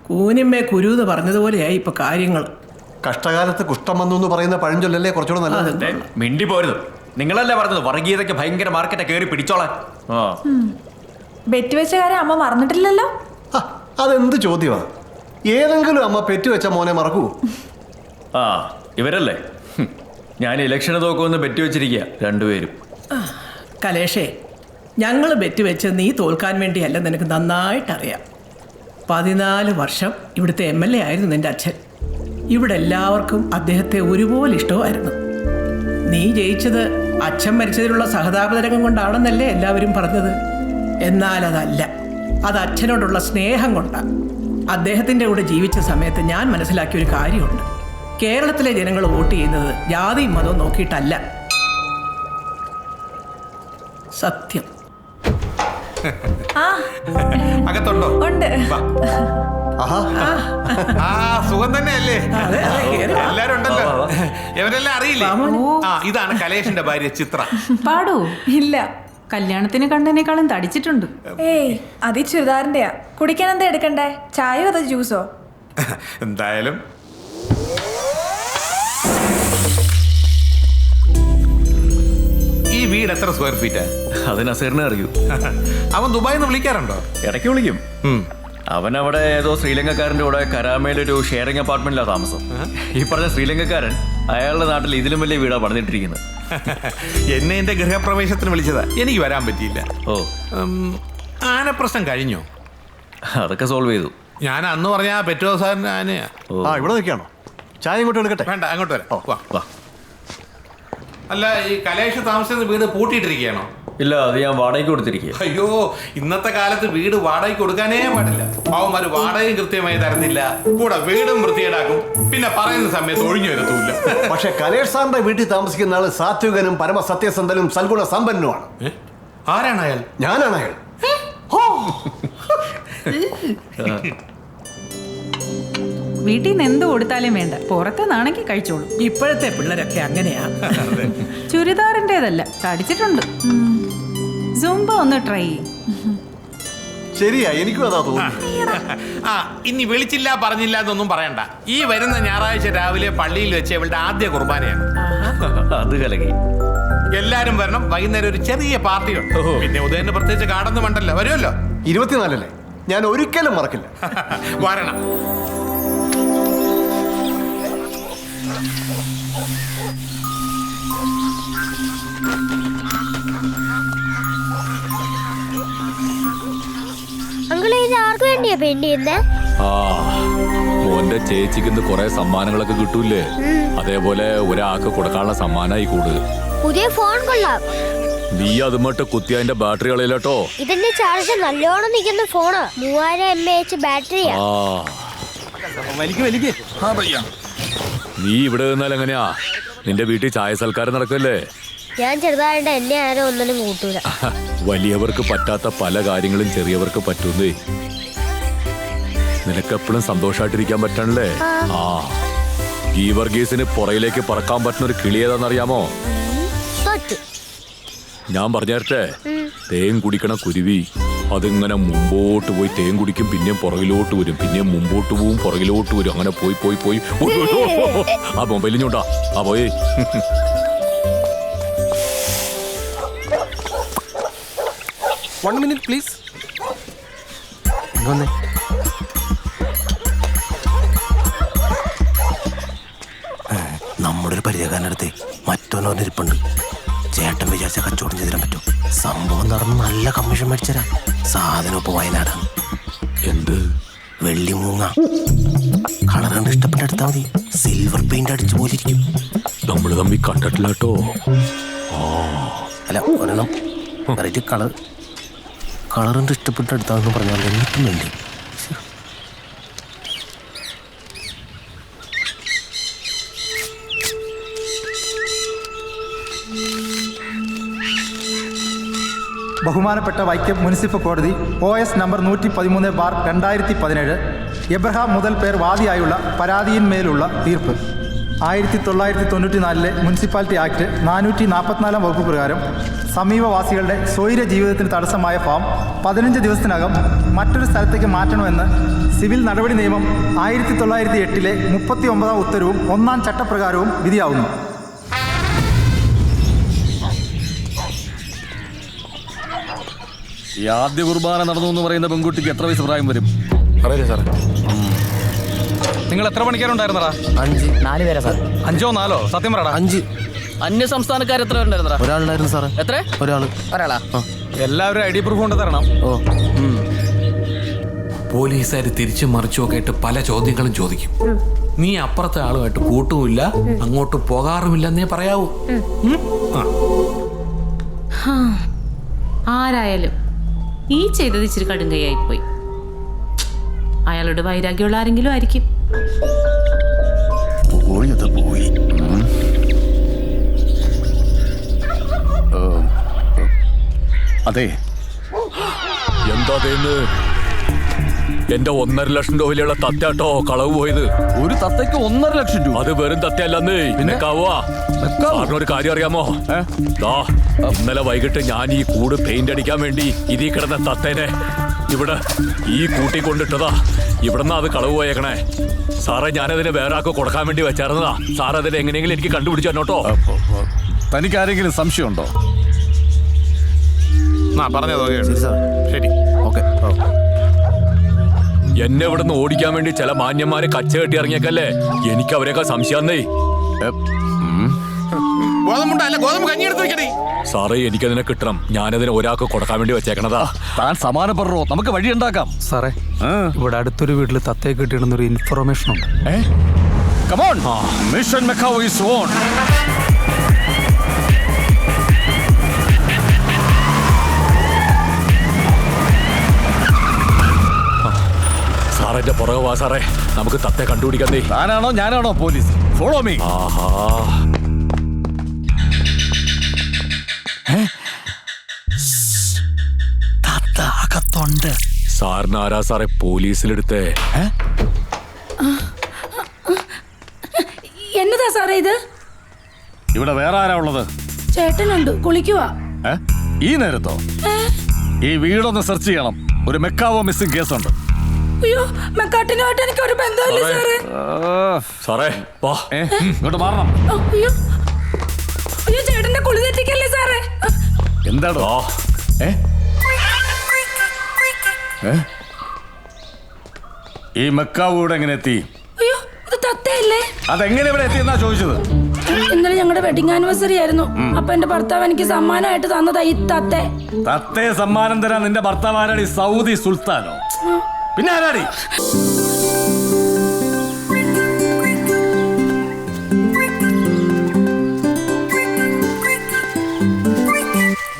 കൂനിമ്മേ കുരു എന്ന് പറഞ്ഞതുപോലെയായി ഇപ്പൊ കാര്യങ്ങൾ. കഷ്ടകാലത്ത് കുഷ്ഠം വന്നു എന്ന് പറയുന്ന പഴഞ്ചൊല്ലല്ലേ കുറച്ചുകൂടെ നല്ലത്. മിണ്ടി പോരുത്. നിങ്ങളല്ലേ പറഞ്ഞത് വർഗീയതയ്ക്ക് ഭയങ്കര മാർക്കറ്റ് കയറി പിടിച്ചോളാൻ. ബെറ്റ് വെച്ച കാര്യം അമ്മ മറന്നിട്ടില്ലല്ലോ. അതെന്ത് ചോദ്യമാ? ഏതെങ്കിലും അമ്മ പെറ്റുവെച്ച മോനെ മറക്കൂ? ഇവരല്ലേ ഞാൻ ഇലക്ഷന് തോക്കുമെന്ന് ബെറ്റ് വെച്ചിരിക്കുക രണ്ടുപേരും. കലേഷേ, ഞങ്ങൾ ബെറ്റ് വെച്ച് നീ തോൽക്കാൻ വേണ്ടിയല്ല, നിനക്ക് നന്നായിട്ടറിയാം. 14 വർഷം ഇവിടുത്തെ MLA ആയിരുന്നു നിന്റെ അച്ഛൻ. ഇവിടെ എല്ലാവർക്കും അദ്ദേഹത്തെ ഒരുപോലെ ഇഷ്ടമായിരുന്നു. നീ ജയിച്ചത് അച്ഛൻ മരിച്ചതിലുള്ള സഹതാപതരംഗം കൊണ്ടാണെന്നല്ലേ എല്ലാവരും പറഞ്ഞത്. എന്നാൽ അതല്ല, അത് അച്ഛനോടുള്ള സ്നേഹം കൊണ്ടാണ്. അദ്ദേഹത്തിൻ്റെ കൂടെ ജീവിച്ച സമയത്ത് ഞാൻ മനസ്സിലാക്കിയൊരു കാര്യമുണ്ട്. കേരളത്തിലെ ജനങ്ങൾ വോട്ട് ചെയ്യുന്നത് ജാതിയും മതവും നോക്കിയിട്ടല്ല. സത്യം. അകത്തുണ്ടോ? ഉണ്ട്. സുഖം തന്നെയല്ലേ? എല്ലാരും ഉണ്ടല്ലോ. ഇവരെല്ലാം അറിയില്ലേ? ഇതാണ് കലേഷിന്റെ ഭാര്യ ചിത്ര. പാടൂ? ഇല്ല, കല്യാണത്തിന് കണ്ടതിനേക്കാളും തടിച്ചിട്ടുണ്ട്. ഏയ്, അത് ചുരിദാറിന്റെയാ. കുടിക്കാൻ എന്താ എടുക്കണ്ടേ? ചായയോ അതോ ജ്യൂസോ? എന്തായാലും ഈ വീട് എത്ര സ്ക്വയർ ഫീറ്റാ? അത് നസീറിനെ അറിയൂ. അവൻ ദുബായിൽ നിന്ന് വിളിക്കാറുണ്ടോ? ഇടയ്ക്ക് വിളിക്കും. അവൻ അവിടെ ഏതോ ശ്രീലങ്കക്കാരൻ്റെ കൂടെ കരാമയിലൊരു ഷെയറിംഗ് അപ്പാർട്ട്മെന്റിലാണ് താമസം. ഈ പറഞ്ഞ ശ്രീലങ്കക്കാരൻ അയാളുടെ നാട്ടിൽ ഇതിലും വലിയ വീടാണ് പണിതിട്ടിരിക്കുന്നത്. എന്നെ എന്റെ ഗൃഹപ്രവേശത്തിന് വിളിച്ചതാ. എനിക്ക് വരാൻ പറ്റിയില്ല. ആനപ്രശ്നം കഴിഞ്ഞോ? അതൊക്കെ സോൾവ് ചെയ്തു. ഞാൻ അന്ന് പറഞ്ഞ പെട്രോൾ സാറിന് ആനയാ. ഇവിടെ നിൽക്കാണോ? ചായ ഇങ്ങോട്ട് എടുക്കട്ടെ? വേണ്ട, അങ്ങോട്ട് വരാം. അല്ല, ഈ കലേഷ് താമസിക്കുന്ന വീട് പൂട്ടിയിട്ടിരിക്കുകയാണോ? ഇല്ല, അത് ഞാൻ വാടകയ്ക്ക് കൊടുത്തിരിക്കുക. അയ്യോ, ഇന്നത്തെ കാലത്ത് വീട് വാടകയ്ക്ക് കൊടുക്കാനേ പാടില്ല. പാവന്മാര് വാടകയും കൃത്യമായി തരുന്നില്ല, കൂടെ വീടും വൃത്തിയേടാക്കും, പിന്നെ പറയുന്ന സമയത്ത് ഒഴിഞ്ഞു വരത്തുമില്ല. പക്ഷെ കലേഷ് സാറിന്റെ വീട്ടിൽ താമസിക്കുന്ന ആള് സാത്വികനും പരമസത്യസന്ധനും സൽഗുണ സമ്പന്നനുമാണ്. ആരാണ് അയാൾ? ഞാനാണ് അയാൾ. വീട്ടിൽ നിന്ന് എന്ത് കൊടുത്താലും വേണ്ട, പുറത്തെ നാണെങ്കിൽ കഴിച്ചോളൂ. ഇപ്പോഴത്തെ പിള്ളേരൊക്കെ അങ്ങനെയാ. ചുരിദാറിൻ്റെതല്ല, തടിച്ചിട്ടുണ്ട്. സുംബ ഒന്ന് ട്രൈ ചെയ്യും. ശരിയാ, എനിക്കും അതാ തോന്നുന്നു. ഇനി വിളിച്ചില്ല പറഞ്ഞില്ല എന്നൊന്നും പറയണ്ട. ഈ വരുന്ന ഞായറാഴ്ച രാവിലെ പള്ളിയിൽ വെച്ച് ഇവളുടെ ആദ്യ കുർബാനയാണ്. അത് കലകി. എല്ലാരും വരണം. വൈകുന്നേരം ഒരു ചെറിയ പാർട്ടിയുണ്ട്. പിന്നെ ഉദയന് പ്രത്യേകിച്ച് കാടൊന്നും വേണ്ടല്ലോ. വരുമല്ലോ? 24 ഞാൻ ഒരിക്കലും മറക്കില്ല. വരണം. ആർക്ക് വേണ്ടിയാ പെയിന്റ് ചെയ്യുന്നേ? മോന്റെ ചേച്ചിക്ക് കുറെ സമ്മാനങ്ങളൊക്കെ കിട്ടൂലേ, അതേപോലെ ഒരാൾക്ക് കൊടുക്കാനുള്ള സമ്മാനമായി കൂടു. പുതിയ ഫോൺ കൊള്ളാം. നീ അതുമട്ട് കുത്തി അതിന്റെ ബാറ്ററി കളയിലട്ടോ. ഇതിന്റെ ചാർജ് നല്ലോണം നിൽക്കുന്ന ഫോണ്. 3000 mAh ബാറ്ററിയാ. നീ ഇവിടെ നിന്നാൽ എങ്ങനെയാ? നിന്റെ വീട്ടിൽ ചായ സൽക്കാരം നടക്കല്ലേ? ഞാൻ ചെറുതായിട്ട് എന്നെ ആരും ഒന്നിനും കൂട്ടൂല. വലിയവർക്ക് പറ്റാത്ത പല കാര്യങ്ങളും ചെറിയവർക്ക് പറ്റൂന്നേ. നിനക്കെപ്പോഴും സന്തോഷമായിട്ടിരിക്കാൻ പറ്റണല്ലേ? ഈ വർഗീസിന് പുറയിലേക്ക് പറക്കാൻ പറ്റുന്ന ഒരു കിളി ഏതാന്നറിയാമോ? ഞാൻ പറഞ്ഞു തരട്ടെ. തേൻ കുടിക്കണ കുരുവി. അതിങ്ങനെ മുമ്പോട്ട് പോയി തേൻ കുടിക്കും, പിന്നെയും പുറകിലോട്ട് വരും, പിന്നെയും മുമ്പോട്ട് പോവും, പുറകിലോട്ട് വരും. അങ്ങനെ പോയി പോയി പോയി ആ മൊബൈലിഞ്ഞോട്ടാ. പോയി. One minute, please. നമ്മുടെ ഒരു പരിചയക്കാരനടുത്ത് മറ്റൊന്നിരിപ്പുണ്ട്. ചേട്ടൻ വിചാരിച്ച കച്ചവടം ചെയ്തിടാൻ പറ്റും. സംഭവം നടന്ന് നല്ല കമ്മീഷൻ മേടിച്ചരാ. സാധനം ഇപ്പൊ വയനാടാണ്. എന്ത്? വെള്ളി മൂങ്ങ. കളർ കണ്ട് ഇഷ്ടപ്പെട്ട എടുത്താൽ മതി. സിൽവർ പെയിന്റ് അടിച്ചു പോലിരിക്കും. നമ്മള് തമ്മിൽ കണ്ടിട്ടില്ല കേട്ടോ. അല്ല, ഒരെണ്ണം വെറൈറ്റി കളർ കളറിൻ്റെ ഇഷ്ടപ്പെട്ട എടുത്താന്ന് പറഞ്ഞാൽ എന്നിട്ടും വേണ്ടി. ബഹുമാനപ്പെട്ട വൈക്കം മുനിസിപ്പൽ കോടതി OS നമ്പർ 113/2017 എബ്രഹാം മുതൽ പേർ വാദിയായുള്ള പരാതിയിന്മേലുള്ള തീർപ്പ്. 1994 മുനിസിപ്പാലിറ്റി ആക്ട് 444 വകുപ്പ് പ്രകാരം സമീപവാസികളുടെ സ്വൈര ജീവിതത്തിന് തടസ്സമായ ഫാം 15 ദിവസത്തിനകം മറ്റൊരു സ്ഥലത്തേക്ക് മാറ്റണമെന്ന് സിവിൽ നടപടി നിയമം 1908 39 ഉത്തരവും 1-ാം ചട്ടപ്രകാരവും വിധിയാവുന്നു. ഈ ആദ്യ കുർബാന നടന്നു എന്ന് പറയുന്ന പെൺകുട്ടിക്ക് എത്ര വയസ്സ് പ്രായം വരും? അറിയില്ല സാറേ. നിങ്ങൾ എത്ര പണിക്കാരുണ്ടായിരുന്നടാ? 4 പേരാ സാർ. 5 or 4? സത്യം പറയടാ. 5. അന്യ സംസ്ഥാനക്കാർ എത്ര ഉണ്ടായിരുന്നടാ? ഒരാളുണ്ടായിരുന്നു സാറേ. എത്ര? ഒരാളാ. എല്ലാവരും ID പ്രൂഫ് കൊണ്ട് തരണം. ഓ. പോലീസുകാർ തിരിച്ചു മറിച്ചുമൊക്കെ ആയിട്ട് പല ചോദ്യങ്ങളും ചോദിക്കും. നീ അപ്പുറത്തെ ആളുമായിട്ട് കൂട്ടുമില്ല, അങ്ങോട്ട് പോകാറുമില്ലെന്നേ പറയാവൂ. ആരായാലും ഈ ചെയ്തത് ഇച്ചിരി കടുങ്കയായിപ്പോയി. അയാളോട് വൈരാഗ്യമുള്ള ആരെങ്കിലും ആയിരിക്കും. പോയി അതെ. എന്താ എന്റെ 1.5 ലക്ഷം രൂപ വിലയുള്ള തത്തയാട്ടോ കളവ് പോയത്. ഒരു തത്തയ്ക്ക് 1.5 ലക്ഷം രൂപ? അത് വെറും തത്തയല്ലെന്നേ. പിന്നെ സാറിനൊരു കാര്യം അറിയാമോ? ഇന്നലെ വൈകിട്ട് ഞാൻ ഈ കൂട് പെയിന്റ് അടിക്കാൻ വേണ്ടി ഇതിൽ കിടന്ന തത്തേനെ ഇവിടെ ഈ കൂട്ടി കൊണ്ടിട്ടതാ. ഇവിടെന്നാ അത് കളവ് പോയേക്കണേ. സാറേ, ഞാനതിന് വേറെ ആൾക്ക് കൊടുക്കാൻ വേണ്ടി വെച്ചായിരുന്നതാ. സാർ അതിന് എങ്ങനെയെങ്കിലും എനിക്ക് കണ്ടുപിടിച്ചു തന്നോട്ടോ. തനിക്ക് ആരെങ്കിലും സംശയമുണ്ടോ? പറഞ്ഞതോ? ശരി. ഓക്കെ. എന്നെ ഇവിടുന്ന് ഓടിക്കാൻ വേണ്ടി ചില മാന്യന്മാരെ കച്ച കെട്ടി ഇറങ്ങിയേക്കല്ലേ. എനിക്ക് അവരെയൊക്കെ സംശയാന്നേ. സാറേ, എനിക്കതിനെ കിട്ടണം. ഞാനതിന് ഒരാൾക്ക് കൊടുക്കാൻ വേണ്ടി വെച്ചേക്കണതാ. താൻ സമാനപ്പെടോ, നമുക്ക് വഴി ഉണ്ടാക്കാം. സാറേ, ഇവിടെ അടുത്തൊരു വീട്ടിൽ തത്തയെ കിട്ടിയിടുന്നൊരു ഇൻഫർമേഷൻ ഉണ്ട്. Come on. Mission Macau is on. സാറെന്റെ പുറകെ വാ സാറേ, നമുക്ക് തത്തെ കണ്ടുപിടിക്കുന്നേ. താനാണോ ഞാനാണോ പോലീസ്? Follow me. ആഹാ, അകത്തുണ്ട്. സാറിന് ആരാ സാറേ പോലീസിലെടുത്തേ? എന്നതാ സാറേ ഇത്? ഇവിടെ വേറെ ആരാ ഉള്ളത്? ചേട്ടനുണ്ട്, കുളിക്കുവാ. ഈ നേരത്തോ? ഈ വീടൊന്ന് സെർച്ച് ചെയ്യണം. ഒരു മെക്കാവോ മിസ്സിംഗ് കേസുണ്ട്. അയ്യോ, മെക്കാട്ടിനുമായിട്ട് എനിക്ക് ഒരു ബന്ധമില്ല സാറേ. സാറേ വാ, ഇങ്ങോട്ട് മാറണം. അയ്യോ അയ്യോ, ചേട്ടന്റെ കുളി തെറ്റിക്കല്ലേ സാറേ. എന്താടോ? ഈ മെക്കാവ് ഇവിടെ എങ്ങനെ എത്തി? അയ്യോ, ഇത് തത്തയല്ലേ? അതെങ്ങനെ ഇവിടെ എത്തിയെന്നാ ചോദിച്ചത്? ഇന്നലെ ഞങ്ങളുടെ വെഡിങ് ആനിവേഴ്സറി ആയിരുന്നു. അപ്പൊ എന്റെ ഭർത്താവ് എനിക്ക് സമ്മാനമായിട്ട് തന്നതാ ഈ തത്തേ. തത്തയെ സമ്മാനം തരാൻ നിന്റെ ഭർത്താവ് ആരാടി? സൗദി സുൽത്താനോ? പിന്നെ ആരാടി?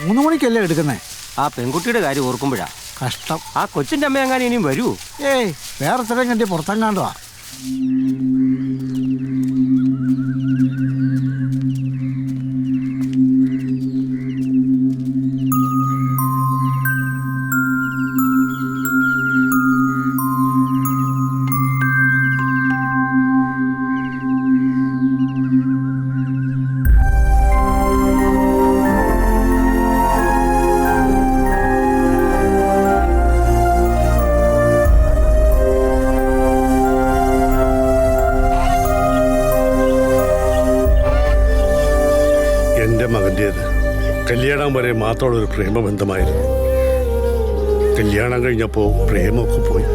3 മണിക്കല്ലേ എടുക്കുന്നേ? ആ പെൺകുട്ടിയുടെ കാര്യം ഓർക്കുമ്പോഴാ കഷ്ടം. ആ കൊച്ചിന്റെ അമ്മ എങ്ങാനും ഇനിയും വരൂ? ഏയ്, വേറെ സ്ഥലം കണ്ടി പുറത്തെങ്ങാണ്ടുവാ. കല്യാണം വരെ മാത്രമുള്ളൊരു പ്രേമബന്ധമായിരുന്നു. കല്യാണം കഴിഞ്ഞപ്പോൾ പ്രേമമൊക്കെ പോയി.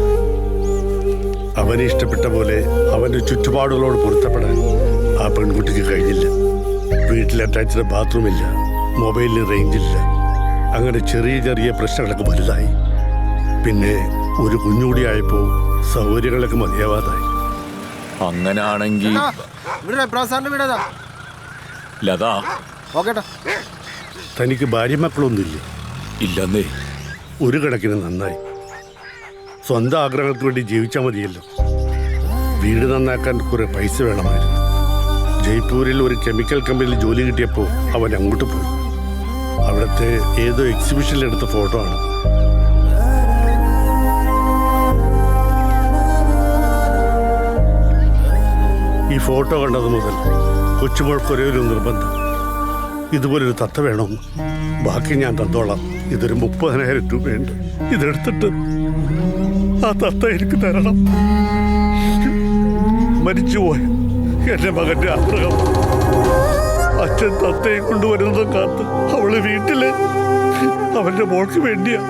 അവനെ ഇഷ്ടപ്പെട്ട പോലെ അവൻ്റെ ചുറ്റുപാടുകളോട് പൊരുത്തപ്പെടാൻ ആ പെൺകുട്ടിക്ക് കഴിഞ്ഞില്ല. വീട്ടിൽ അറ്റാച്ച്ഡ് ബാത്റൂമില്ല, മൊബൈലിന് റേഞ്ചില്ല. അങ്ങനെ ചെറിയ ചെറിയ പ്രശ്നങ്ങളൊക്കെ വലുതായി. പിന്നെ ഒരു കുഞ്ഞുകൂടി ആയപ്പോൾ സൗകര്യങ്ങളൊക്കെ മതിയാവാതായി. അങ്ങനാണെങ്കിൽ ലതാ, തനിക്ക് ഭാര്യമക്കളൊന്നുമില്ല? ഇല്ലെന്നേ. ഒരു കണക്കിന് നന്നായി. സ്വന്തം ആഗ്രഹങ്ങൾക്ക് വേണ്ടി ജീവിച്ചാൽ മതിയല്ലോ. വീട് നന്നാക്കാൻ കുറെ പൈസ വേണമായിരുന്നു. ജയ്പൂരിൽ ഒരു കെമിക്കൽ കമ്പനിയിൽ ജോലി കിട്ടിയപ്പോൾ അവൻ അങ്ങോട്ട് പോയി. അവിടുത്തെ ഏതോ എക്സിബിഷനിലെടുത്ത ഫോട്ടോ ആണ്. ഈ ഫോട്ടോ കണ്ടത് മുതൽ കൊച്ചുമോൾക്ക് ഒരേ ഒരു നിർബന്ധം, ഇതുപോലൊരു തത്ത വേണമെന്ന്. ബാക്കി ഞാൻ തന്നോളാം. ഇതൊരു 30,000 രൂപയുണ്ട്. ഇതെടുത്തിട്ട് ആ തത്ത എനിക്ക് തരണം. മരിച്ചുപോയ എന്റെ മകന്റെ ആഗ്രഹം. അച്ഛൻ തത്തയെ കൊണ്ടുവരുന്നതും കാത്ത് അവള് വീട്ടില് അവന്റെ മോൾക്ക് വേണ്ടിയാ.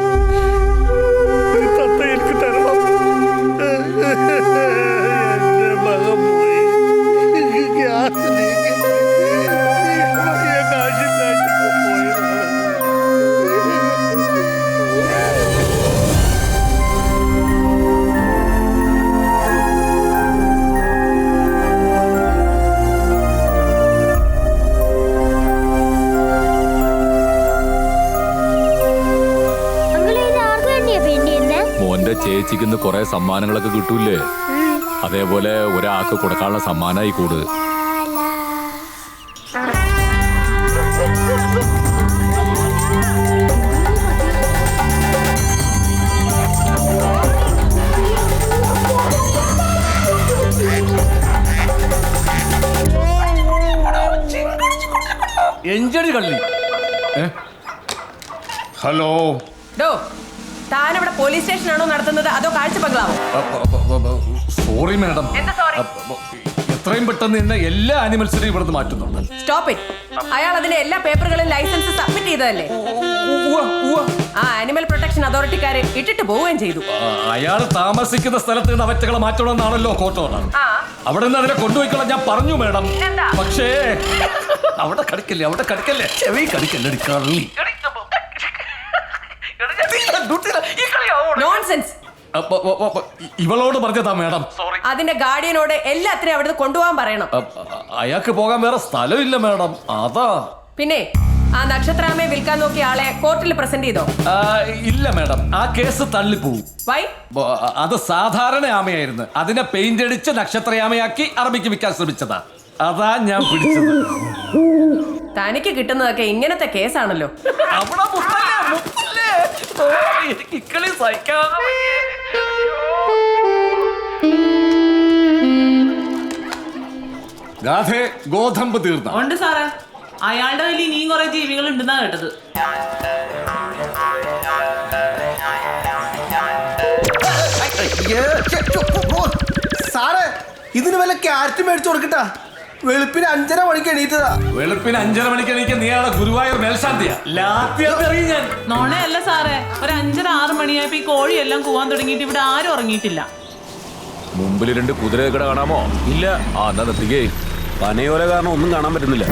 ഈ തത്ത എനിക്ക് തരണം. എന്റെ മകൻ പോയി. മോന്റെ ചേച്ചിക്ക് കുറെ സമ്മാനങ്ങളൊക്കെ കിട്ടൂലേ, അതേപോലെ ഒരാൾക്ക് കൊടുക്കാനുള്ള സമ്മാനമായി കൂട്. എഞ്ചടി കള്ളി. ഹലോ, താനിവിടെ പോലീസ് സ്റ്റേഷനാണോ നടത്തുന്നത് അതോ കാഴ്ച ബംഗ്ലാവോ? സോറി മാഡം, എത്രയും പെട്ടെന്ന് തന്നെ എല്ലാ ആനിമൽസിനെയും ഇവിടുന്ന് മാറ്റുന്നുണ്ട്. Stop it. അയാൾ അതിന്റെ എല്ലാ പേപ്പറുകളും ലൈസൻസ് സബ്മിറ്റ് ചെയ്തതല്ലേ? ആ ആനിമൽ പ്രൊട്ടക്ഷൻ അതോറിറ്റിക്കാരെ ഇട്ടിട്ട് പോവുകയും ചെയ്തു. അയാൾ താമസിക്കുന്ന സ്ഥലത്ത് നിന്ന് അവറ്റകളെ മാറ്റണമെന്നാണല്ലോ കോർട്ട് ഓർഡർ. അവിടെ നിന്ന് അതിനെ കൊണ്ടുപോയിക്കളാം ഞാൻ പറഞ്ഞു മാഡം. പക്ഷേ അവിടെ കടിക്കല്ലേ ചെവി കടിക്കല്ലേ കള്ളി. നോൺസെൻസ്. ഇവളോട് പറഞ്ഞതാ മാഡം. അതിന്റെ ഗാർഡിയനോട് എല്ലാത്തിനും അവിടുന്ന് കൊണ്ടുപോകാൻ പറയണം. അയാൾക്ക് പോകാൻ വേറെ സ്ഥലമില്ല മാഡം, അതാ. പിന്നെ ആ നക്ഷത്രാമയെ വിൽക്കാൻ നോക്കിയ ആളെ കോർട്ടിൽ പ്രസന്റ് ചെയ്തോ? ഇല്ല മാഡം, ആ കേസ് തള്ളിപ്പോവും. വൈ? അത് സാധാരണ ആമയായിരുന്നു. അതിനെ പെയിന്റ് അടിച്ച് നക്ഷത്രയാമയാക്കി അറബിക്ക് വിൽക്കാൻ ശ്രമിച്ചതാ. അതാ ഞാൻ പിടിച്ചത്. തനിക്ക് കിട്ടുന്നതൊക്കെ ഇങ്ങനത്തെ കേസാണല്ലോ. ഗോതമ്പ് തീർന്ന ഉണ്ട് സാറേ. അയാളുടെ കയ്യിൽ ഇനിയും കുറെ ജീവികൾ ഉണ്ടെന്നാ കേട്ടത്. സാറേ, ഇതിന് വല്ല ക്യാരറ്റ് മേടിച്ചു കൊടുക്കട്ടാ. വെളുപ്പിന് 5:30 മണിക്ക് എണീറ്റതാ. വെളുപ്പിന് 5:30 മണിക്ക് എണീക്കാൻ നീ ആളെ ഗുരുവായൂർ മേൽശാന്തിയാ. ഞാൻ നോണയല്ല സാറേ, ഒരു 5:30-6 മണിയായപ്പോ ഈ കോഴിയെല്ലാം കൂവാൻ തുടങ്ങിയിട്ട് ഇവിടെ ആരും ഉറങ്ങിയിട്ടില്ല. മുമ്പിൽ 2 കുതിരകട കാണാമോ? ഇല്ല. ആ എന്നാ നിർത്തിക്കേ. പനയോല കാരണം ഒന്നും കാണാൻ പറ്റുന്നില്ല.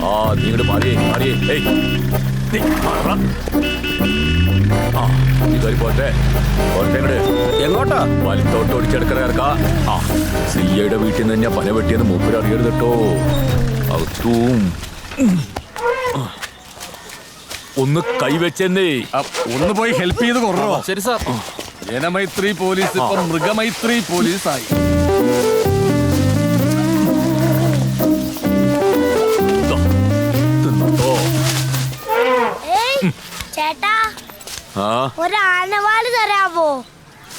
ആ നീ ഇങ്ങോട്ട് മാറിയേ. പോട്ടെ എങ്ങോട്ടാ? വലത്തോട്ട് ഓടിച്ചെടുക്കറ ഇറക്കാ. ആ സിയുടെ വീട്ടിൽ നിന്ന് ഞാൻ പന വെട്ടിയെന്ന് മൂപ്പര് അറിയരുത് കേട്ടോ. ഔത്തും ഒന്ന് കൈവച്ചെന്നേ. ഒന്ന് പോയി ഹെൽപ്പ് ചെയ്ത് കുറവോ? ശരി സാർ. ജനമൈത്രി പോലീസ് ഇപ്പം മൃഗമൈത്രി പോലീസായി. ചേട്ടാ, ഒരു ആനവാല് തരാമോ?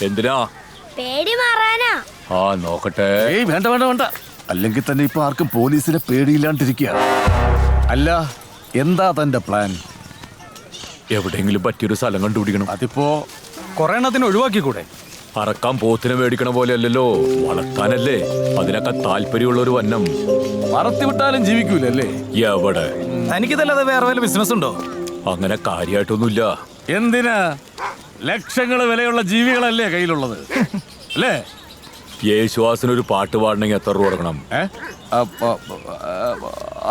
എന്തിനാ? പേടി മാറാനാ. ആ നോക്കട്ടെ. വേണ്ട. അല്ലെങ്കിൽ തന്നെ ഇപ്പൊ ആർക്കും പോലീസിനെ പേടിയില്ലാണ്ടിരിക്കുക. അല്ല, എന്താ തന്റെ പ്ലാൻ? എവിടെയെങ്കിലും പറ്റിയൊരു സ്ഥലം കണ്ടുപിടിക്കണം. അതിപ്പോ കുറെ എണ്ണത്തിന് ഒഴിവാക്കിക്കൂടെ? അറക്കാൻ പോത്തിനെ മേടിക്കണ പോലെ അല്ലല്ലോ, വളർത്താനല്ലേ. അതിനൊക്കെ താല്പര്യമുള്ള ഒരു വന്നം. വളർത്തി വിട്ടാലും ജീവിക്കൂലല്ലേ? എവിടെ? തനിക്കിതല്ലാതെ വേറെ വല്ല ബിസിനസ് ഉണ്ടോ? അങ്ങനെ കാര്യമായിട്ടൊന്നുമില്ല. എന്തിനാ? ലക്ഷങ്ങൾ വിലയുള്ള ജീവികളല്ലേ കയ്യിലുള്ളത്, അല്ലേ? യേശുവാസിനൊരു പാട്ട് പാടണമെങ്കിൽ എത്ര രൂപ കൊടുക്കണം?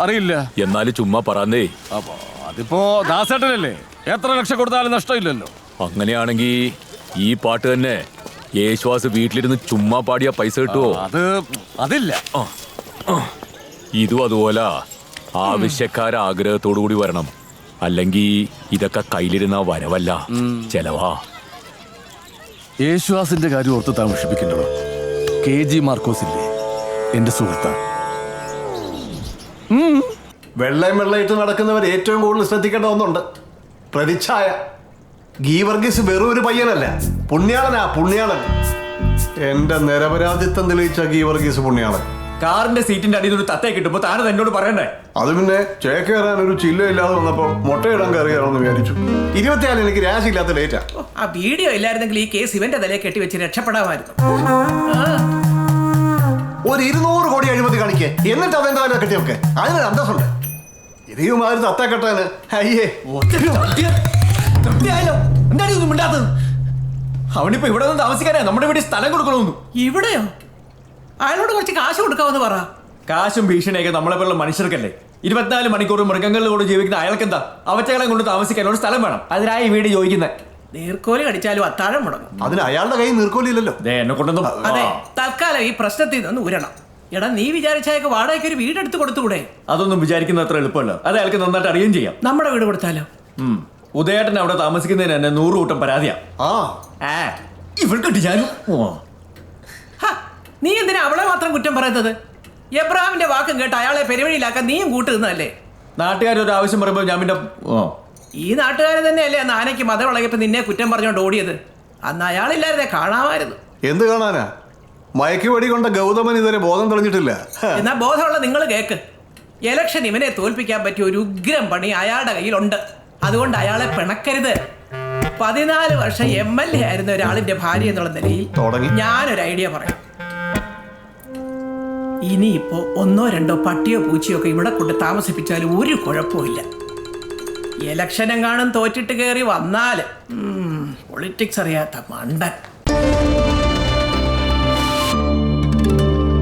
അറിയില്ല. എന്നാലും ചുമ്മാ പറന്നേ. അതിപ്പോ ദാസേട്ടനല്ലേ, എത്ര ലക്ഷം കൊടുത്താലും നഷ്ടമില്ലല്ലോ. അങ്ങനെയാണെങ്കിൽ ഈ പാട്ട് തന്നെ യേശുവാസ് വീട്ടിലിരുന്ന് ചുമ്മാ പാടിയ പൈസ കിട്ടുമോ? അതില്ല. ഇതും അതുപോലെ ആവശ്യക്കാര ആഗ്രഹത്തോടു കൂടി വരണം. അല്ലെങ്കിൽ ഇതൊക്കെ കയ്യിലിരുന്ന വരവല്ല, ചെലവാ. യേശുവാസിന്റെ കാര്യം ഓർത്ത് താമസിപ്പിക്കേണ്ടത്. KG മാർക്കോസ് ഇല്ലേ, എന്റെ സുഹൃത്താ. വെള്ളയിട്ട് നടക്കുന്നവർ ഏറ്റവും കൂടുതൽ ശ്രദ്ധിക്കേണ്ട ഒന്നുണ്ട്: പ്രതിച്ഛായ. ഗീവർഗീസ് വെറും ഒരു പയ്യനല്ല, പുണ്യാളനാ, പുണ്യാളൻ. എന്റെ നിരപരാധിത്വം തെളിയിച്ച ഗീവർഗീസ് പുണ്യാളൻ. കാറിന്റെ സീറ്റിന്റെ അടിയിൽ ഒരു തത്തയെ കിട്ടുമ്പോ താനും എന്നോട് പറയണ്ടേ? അത് പിന്നെ ചേക്കേറാൻ ഒരു ചില്ലയില്ലാതെ വന്നപ്പോ മുട്ടയിടാൻ കയറിയാണെന്ന് വിചാരിച്ചു. 24 എനിക്ക് രാശിയില്ലാത്ത ഡേറ്റാ. ആ വീഡിയോ ഇല്ലായിരുന്നെങ്കിൽ ഈ കേസ് ഇവന്റെ തലയെ കെട്ടി വെച്ച് രക്ഷപ്പെടാമായിരുന്നു. ഒരു 200 കോടി അഴിമതി കാണിക്കേ, എന്നിട്ട് അതെന്റെ തല കെട്ടിയൊക്കെ അതിനൊരു അന്തസ്സുണ്ട്. ഇതേമാതിരി തത്ത കെട്ടാന് അയ്യേ എന്താണ് ഇതൊന്നും മിണ്ടാത്തത്? അവനിപ്പോ ഇവിടെ നിന്ന് താമസിക്കാനാ നമ്മുടെ വീട്ടിൽ സ്ഥലം കൊടുക്കണമെന്നു. ഇവിടെയോ? അയാളോട് കുറച്ച് കാശ് കൊടുക്കാമെന്ന് പറ. കാശും ഭീഷണിയൊക്കെ നമ്മളെ പോലുള്ള മനുഷ്യർക്കല്ലേ? 24 മണിക്കൂർ മൃഗങ്ങളിലൂടെ ജീവിക്കുന്ന അയാൾക്കെന്താ അവറ്റകളെ കൊണ്ട് താമസിക്കാൻ ഒരു സ്ഥലം വേണം. അതിനായി വീട് ചോദിക്കുന്നത്. നീർക്കോലി കടിച്ചാലും അത്താഴം മുടങ്ങും. അതിന് അയാളുടെ കയ്യിൽ നീർക്കോലില്ലല്ലോ. എന്നെ കൊണ്ടൊന്നും. അതെ, തൽക്കാലം ഈ പ്രശ്നത്തിൽ നിന്ന് ഉരണം. എടാ, നീ വിചാരിച്ചയാൾക്ക് വാടകയ്ക്ക് ഒരു വീടെടുത്ത് കൊടുത്തുകൂടെ? അതൊന്നും വിചാരിക്കുന്ന അത്ര എളുപ്പമല്ല. അത് അയാൾക്ക് നന്നായിട്ട് അറിയുകയും ചെയ്യാം. നമ്മുടെ വീട് കൊടുത്താലോ? ഉദയേട്ടൻ അവിടെ താമസിക്കുന്നതിന് തന്നെ 100 കൂട്ടം പരാതിയാ. ഇവൾക്ക് ഞാനും. നീ എന്തിനാ അവളെ മാത്രം കുറ്റം പറയുന്നത്? എബ്രഹാമിന്റെ വാക്കും കേട്ട് അയാളെ പെരുവഴിയിലാക്കാൻ നീയും കൂട്ടുന്നതല്ലേ? നാട്ടുകാർ ഒരു ആവശ്യം പറയുമ്പോൾ ഞാൻ പിന്നെ ഈ നാട്ടുകാർ തന്നെയല്ലേ അന്ന് ആനയ്ക്ക് മതം ഇളകിയപ്പോ നിന്നെ കുറ്റം പറഞ്ഞോണ്ട് ഓടിയത്? അന്ന് അയാളില്ലായിരുന്നേ കാണാമായിരുന്നു. എന്ത് കാണാനാ? മയക്കുവടി കൊണ്ട ഗൗതമൻ ഇതുവരെ ബോധം തെളിഞ്ഞിട്ടില്ല. എന്നാ ബോധമുള്ള നിങ്ങൾ കേക്ക്. ഇലക്ഷൻ ഇവനെ തോൽപ്പിക്കാൻ പറ്റിയ ഒരു ഉഗ്രം പണി അയാളുടെ കയ്യിലുണ്ട്. അതുകൊണ്ട് അയാളെ പിണക്കരുത്. 14 വർഷം MLA ആയിരുന്ന ഒരാളിന്റെ ഭാര്യ എന്നുള്ള നിലയിൽ ഞാനൊരു ഐഡിയ പറയാം. ഇനിയിപ്പോ 1 or 2 പട്ടിയോ പൂച്ചയോ ഒക്കെ ഇവിടെ കൊണ്ട് താമസിപ്പിച്ചാലും ഒരു കുഴപ്പമില്ല. ഇലക്ഷനും കാണും തോറ്റിട്ട് കയറി വന്നാല് പൊളിറ്റിക്സ് അറിയാത്ത മണ്ടൻ.